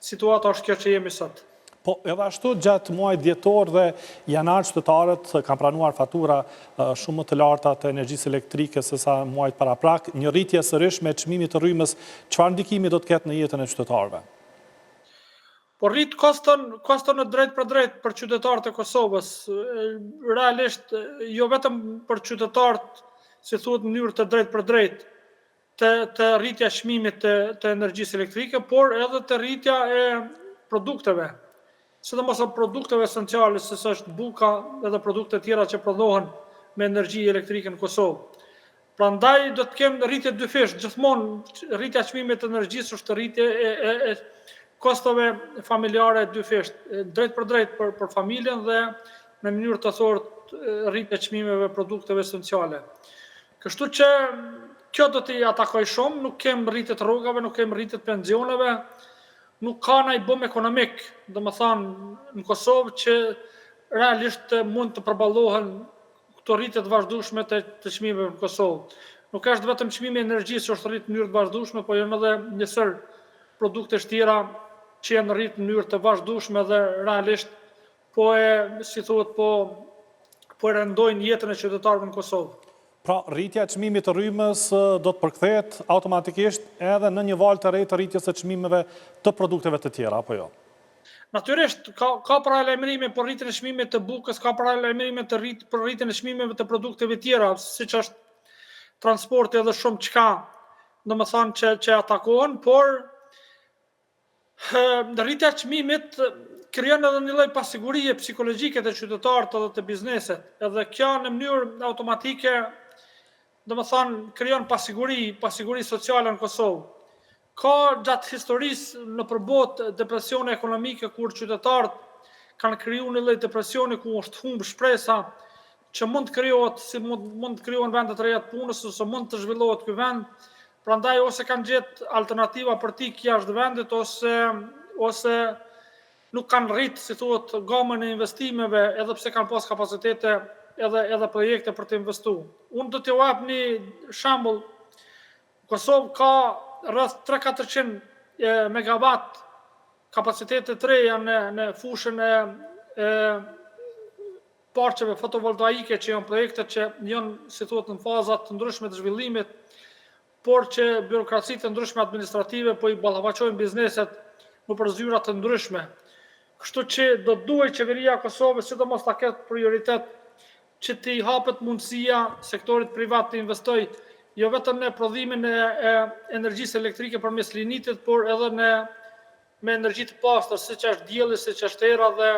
situata është kjo që jemi sot. Po edhe ashtu gjatë muajit dhjetor dhe janar qytetarët kanë pranuar fatura shumë më të larta të energjisë elektrike se sa muajt paraprak, një rritje sërish me çmimit të rrymës, çfarë ndikimi do të ketë në jetën e qytetarëve? Po rrit koston në drejt për drejt për qytetarët e Kosovës. Realisht jo vetëm për qytetarët, si thuhet në mënyrë të drejt për drejt, të rritja çmimit të energjisë elektrike, por edhe të rritja e produkteve. Sidomos produkteve esenciale, si është buka edhe produkte tjera që prodhohen me energji elektrike në Kosovë. Prandaj do të kemë rritje dyfish, gjithmonë rritja e çmimit të energjisë është rritje e kostove familjare dyfish, drejt për drejt për familjen dhe në mënyrë të fortë rritje e çmimeve produkteve esenciale. Kështu që kjo do t'i atakoj shumë, nuk kemë rritje të rrugave, nuk kemë rritje të pensioneve, nuk ka ndaj bom ekonomik, domethënë në Kosovë që realisht mund të përballohen këto rritje të vazhdueshme të çmimeve në Kosovë. Nuk është vetëm çmimi i energjisë që është rrit në mënyrë të vazhdueshme, por janë edhe një sër produkte tjera që janë rrit në mënyrë të vazhdueshme dhe realisht si thuhet po rendojnë jetën e qytetarëve në Kosovë. Pra, rritja e çmimit të rrymës do të përkthehet automatikisht edhe në një valë të re të rritjes së çmimeve të produkteve të tjera, apo jo? Natyrisht, ka paralajmërime për rritjen e çmimit të bukës, ka paralajmërime për rritjen e çmimeve të produkteve tjera, siç është transporti edhe shumë çka, domethënë që atakohen, por rritja e çmimit krijon edhe një lloj pasigurie psikologjike të qytetarët edhe të bizneset, edhe kjo në mënyrë automatike domethënë krijon pasiguri sociale në Kosovë. Ka gjatë historisë në përbot depresione ekonomike kur qytetarët kanë krijuar një lloj depresioni ku është humb shpresa që mund të krijohet, si mund të krijohen vende të reja të punës ose mund të zhvillohet ky vend. Prandaj ose kanë gjetë alternativa për të ikë jashtë vendit ose nuk kanë rrit, si thuhet, gamën e investimeve edhe pse kanë pas kapacitete edhe projekte për të investuar. Unë do t'ju jap një shembull. Kosovë ka rreth 300-400 megawatt kapacitete të reja në fushën e parqeve fotovoltaike që janë projekte që janë, si thuhet, në fazat të ndryshme të zhvillimit, por që birokracitë të ndryshme administrative po i ballafaqojnë bizneset në përzyra të ndryshme. Kështu që do duhet qeveria e Kosovës sidomos ta ketë prioritet që t'i hapet mundësia sektorit privat të investojë jo vetëm në prodhimin e energjisë elektrike përmes linitit, por edhe me energji të pastër, siç është dielli, siç është era dhe